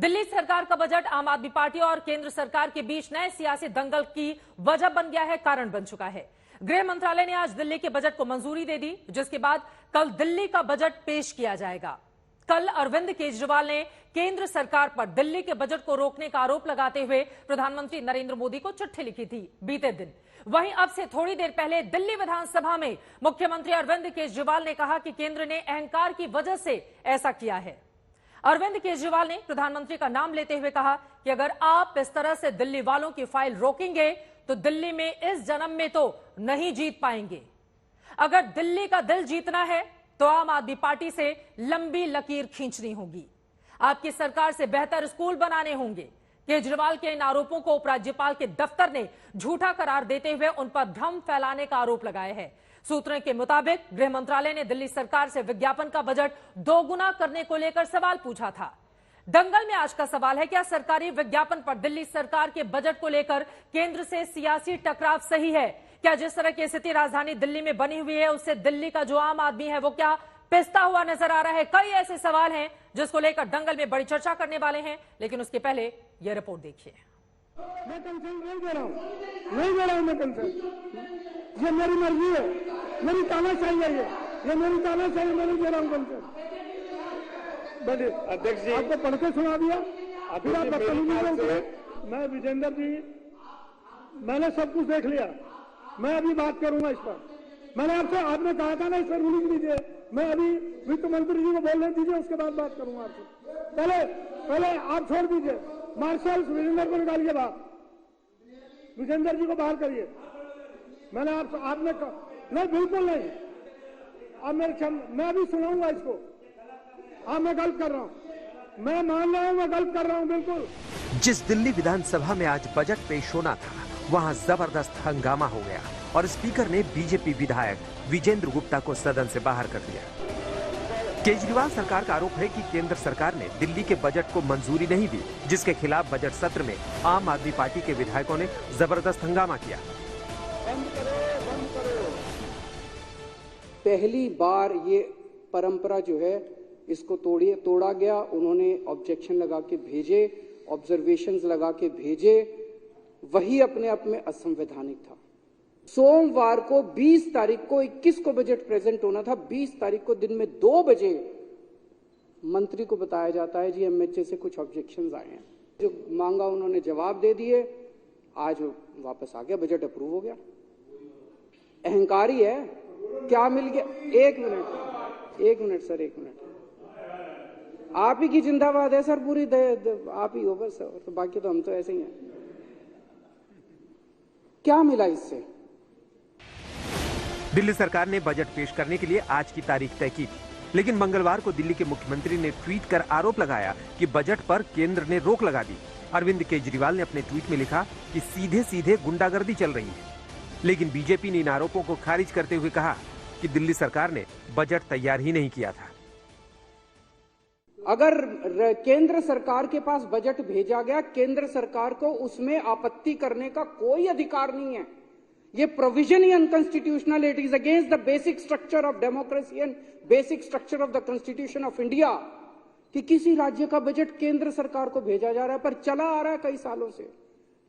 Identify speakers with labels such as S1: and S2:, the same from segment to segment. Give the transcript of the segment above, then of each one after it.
S1: दिल्ली सरकार का बजट आम आदमी पार्टी और केंद्र सरकार के बीच नए सियासी दंगल की वजह बन गया है, कारण बन चुका है। गृह मंत्रालय ने आज दिल्ली के बजट को मंजूरी दे दी, जिसके बाद कल दिल्ली का बजट पेश किया जाएगा। कल अरविंद केजरीवाल ने केंद्र सरकार पर दिल्ली के बजट को रोकने का आरोप लगाते हुए प्रधानमंत्री नरेंद्र मोदी को चिट्ठी लिखी थी बीते दिन। वहीं अब से थोड़ी देर पहले दिल्ली विधानसभा में मुख्यमंत्री अरविंद केजरीवाल ने कहा कि केंद्र ने अहंकार की वजह से ऐसा किया है। अरविंद केजरीवाल ने प्रधानमंत्री का नाम लेते हुए कहा कि अगर आप इस तरह से दिल्ली वालों की फाइल रोकेंगे तो दिल्ली में इस जन्म में तो नहीं जीत पाएंगे। अगर दिल्ली का दिल जीतना है तो आम आदमी पार्टी से लंबी लकीर खींचनी होगी, आपकी सरकार से बेहतर स्कूल बनाने होंगे। केजरीवाल के इन आरोपों को उपराज्यपाल के दफ्तर ने झूठा करार देते हुए उन पर भ्रम फैलाने का आरोप लगाया है। सूत्रों के मुताबिक गृह मंत्रालय ने दिल्ली सरकार से विज्ञापन का बजट दोगुना करने को लेकर सवाल पूछा था। दंगल में आज का सवाल है, क्या सरकारी विज्ञापन पर दिल्ली सरकार के बजट को लेकर केंद्र से सियासी टकराव सही है? क्या जिस तरह की स्थिति राजधानी दिल्ली में बनी हुई है उससे दिल्ली का जो आम आदमी है वो क्या पिसता हुआ नजर आ रहा है? कई ऐसे सवाल हैं जिसको लेकर दंगल में बड़ी चर्चा करने वाले हैं, लेकिन उसके पहले यह रिपोर्ट देखिए।
S2: मैं कंसर्न नहीं दे रहा हूं मैं कंसर्न, ये मेरी मर्जी है, मेरी तानाशाही है, ये मेरी तानाशाही, मैं नहीं दे रहा हूं कंसर्न। बट अध्यक्ष जी आपको पढ़ के सुना दिया, फिर आप बदतमीजी से। मैं विजेंद्र जी, मैंने सब कुछ देख लिया, मैं अभी बात करूंगा इस पर। मैंने आपने कहा था ना इस पर रूलिंग दीजिए, मैं अभी वित्त मंत्री जी को बोलने दीजिए, उसके बाद बात करूंगा आपसे। पहले आप छोड़ दीजिए, मार्शल विजेंद्र को निकालिए बाहर, विजेंद्र जी को बाहर करिए। मैंने आपने नहीं, बिल्कुल नहीं। अब मैं अभी सुनाऊंगा इसको। मैं गलत कर रहा हूं, मैं मान रहा हूं मैं गलत कर रहा हूं, बिल्कुल।
S3: जिस दिल्ली विधानसभा में आज बजट पेश होना था, वहां जबरदस्त हंगामा हो गया और स्पीकर ने बीजेपी विधायक विजेंद्र गुप्ता को सदन से बाहर कर दिया। केजरीवाल सरकार का आरोप है कि केंद्र सरकार ने दिल्ली के बजट को मंजूरी नहीं दी, जिसके खिलाफ बजट सत्र में आम आदमी पार्टी के विधायकों ने जबरदस्त हंगामा किया।
S2: बंद करो।
S4: पहली बार ये परंपरा जो है इसको तोड़ा गया। उन्होंने ऑब्जेक्शन लगा के भेजे, ऑब्जर्वेशंस लगा के भेजे, वही अपने आप में असंवैधानिक था। सोमवार को 20 तारीख को 21 को बजट प्रेजेंट होना था। 20 तारीख को दिन में 2 बजे मंत्री को बताया जाता है जी एमएचए से कुछ ऑब्जेक्शंस आए हैं। जो मांगा उन्होंने जवाब दे दिए, आज वापस आ गया, बजट अप्रूव हो गया। अहंकारी है, क्या मिल गया? एक मिनट सर, एक मिनट। आप ही की जिंदाबाद है सर, पूरी आप ही हो बस, तो बाकी तो हम तो ऐसे ही हैं। क्या मिला इससे?
S3: दिल्ली सरकार ने बजट पेश करने के लिए आज की तारीख तय की थी, लेकिन मंगलवार को दिल्ली के मुख्यमंत्री ने ट्वीट कर आरोप लगाया कि बजट पर केंद्र ने रोक लगा दी। अरविंद केजरीवाल ने अपने ट्वीट में लिखा कि सीधे सीधे गुंडागर्दी चल रही है, लेकिन बीजेपी ने इन आरोपों को खारिज करते हुए कहा कि दिल्ली सरकार ने बजट तैयार ही नहीं किया था।
S4: अगर केंद्र सरकार के पास बजट भेजा गया, केंद्र सरकार को उसमें आपत्ति करने का कोई अधिकार नहीं है। ये provision he unconstitutional, it is against the basic structure of democracy and basic structure of the constitution of India कि किसी राज्य का बजट केंद्र सरकार को भेजा जा रहा है, पर चला आ रहा है कई सालों से।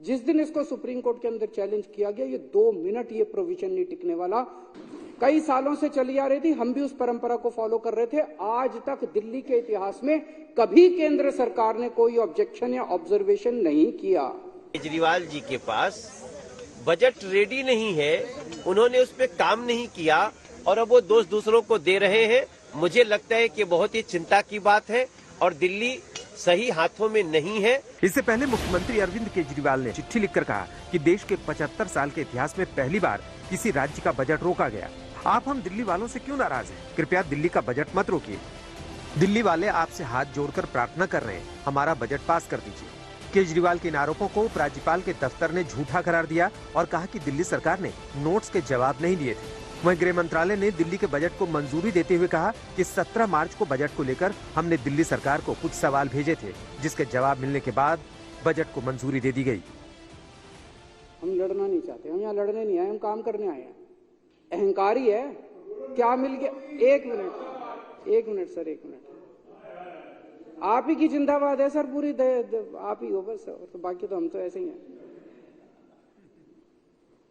S4: जिस दिन इसको सुप्रीम कोर्ट के अंदर चैलेंज किया गया, ये 2 मिनट ये प्रोविजन नहीं टिकने वाला। कई सालों से चली आ रही थी, हम भी उस परंपरा को फॉलो कर रहे थे। आज तक दिल्ली के इतिहास में कभी केंद्र सरकार ने कोई ऑब्जेक्शन या ऑब्जर्वेशन नहीं किया।
S5: केजरीवाल जी के पास बजट रेडी नहीं है, उन्होंने उस पर काम नहीं किया और अब वो दोष दूसरों को दे रहे हैं। मुझे लगता है कि बहुत ही चिंता की बात है और दिल्ली सही हाथों में नहीं है।
S3: इससे पहले मुख्यमंत्री अरविंद केजरीवाल ने चिट्ठी लिखकर कहा कि देश के 75 साल के इतिहास में पहली बार किसी राज्य का बजट रोका गया। आप हम दिल्ली वालों से क्यों नाराज हैं? कृपया दिल्ली का बजट मत रोकिए। दिल्ली वाले आपसे हाथ जोड़कर प्रार्थना कर रहे हैं, हमारा बजट पास कर दीजिए। केजरीवाल के इन आरोपों को उपराज्यपाल के दफ्तर ने झूठा करार दिया और कहा कि दिल्ली सरकार ने नोट्स के जवाब नहीं दिए थे। वहीं गृह मंत्रालय ने दिल्ली के बजट को मंजूरी देते हुए कहा कि 17 मार्च को बजट को लेकर हमने दिल्ली सरकार को कुछ सवाल भेजे थे, जिसके जवाब मिलने के बाद बजट को मंजूरी दे दी गई।
S4: हम लड़ना नहीं चाहते, हम यहाँ लड़ने नहीं आए, हम काम करने आए हैं। अहंकारी है, क्या मिल गया? एक मिनट सर, एक मिनट। आप ही की जिंदाबाद है सर, पूरी आप ही हो बस, तो बाकी तो हम तो ऐसे ही हैं।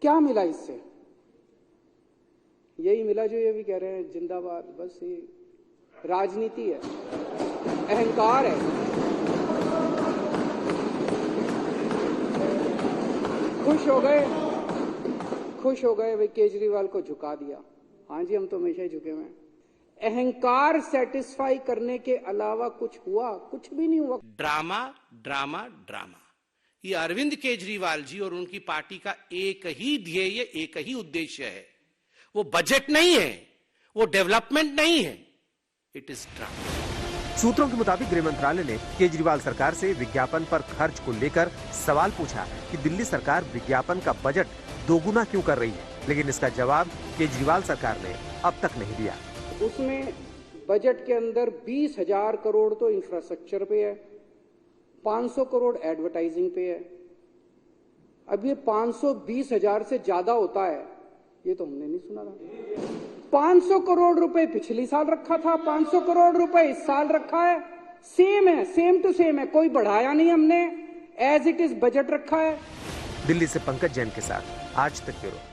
S4: क्या मिला इससे? यही मिला जो ये भी कह रहे हैं जिंदाबाद, बस ये राजनीति है, अहंकार है। खुश हो गए भाई, केजरीवाल को झुका दिया। हाँ जी, हम तो हमेशा ही झुके हुए हैं। अहंकार सेटिस्फाई करने के अलावा कुछ हुआ? कुछ भी नहीं हुआ।
S6: Drama drama drama. ये अरविंद केजरीवाल जी और उनकी पार्टी का एक ही ध्येय, एक ही उद्देश्य है। वो बजट नहीं है, वो डेवलपमेंट नहीं है, इट इज ड्रामा।
S3: सूत्रों के मुताबिक गृह मंत्रालय ने केजरीवाल सरकार से विज्ञापन पर खर्च को लेकर सवाल पूछा कि दिल्ली सरकार विज्ञापन का बजट दोगुना क्यों कर रही है, लेकिन इसका जवाब केजरीवाल सरकार ने अब तक नहीं दिया।
S4: उसमें बजट के अंदर 20,000 करोड़ तो इंफ्रास्ट्रक्चर पे है, 500 करोड़ एडवर्टाइजिंग पे है। अब ये 520,000 से ज्यादा होता है, ये तो हमने नहीं सुना था। 500 करोड़ रुपए पिछली साल रखा था, 500 करोड़ रुपए इस साल रखा है। सेम है, सेम टू सेम है, कोई बढ़ाया नहीं हमने, एज इट इज बजट रखा है।
S3: दिल्ली से पंकज जैन के साथ आज तक ब्यूरो।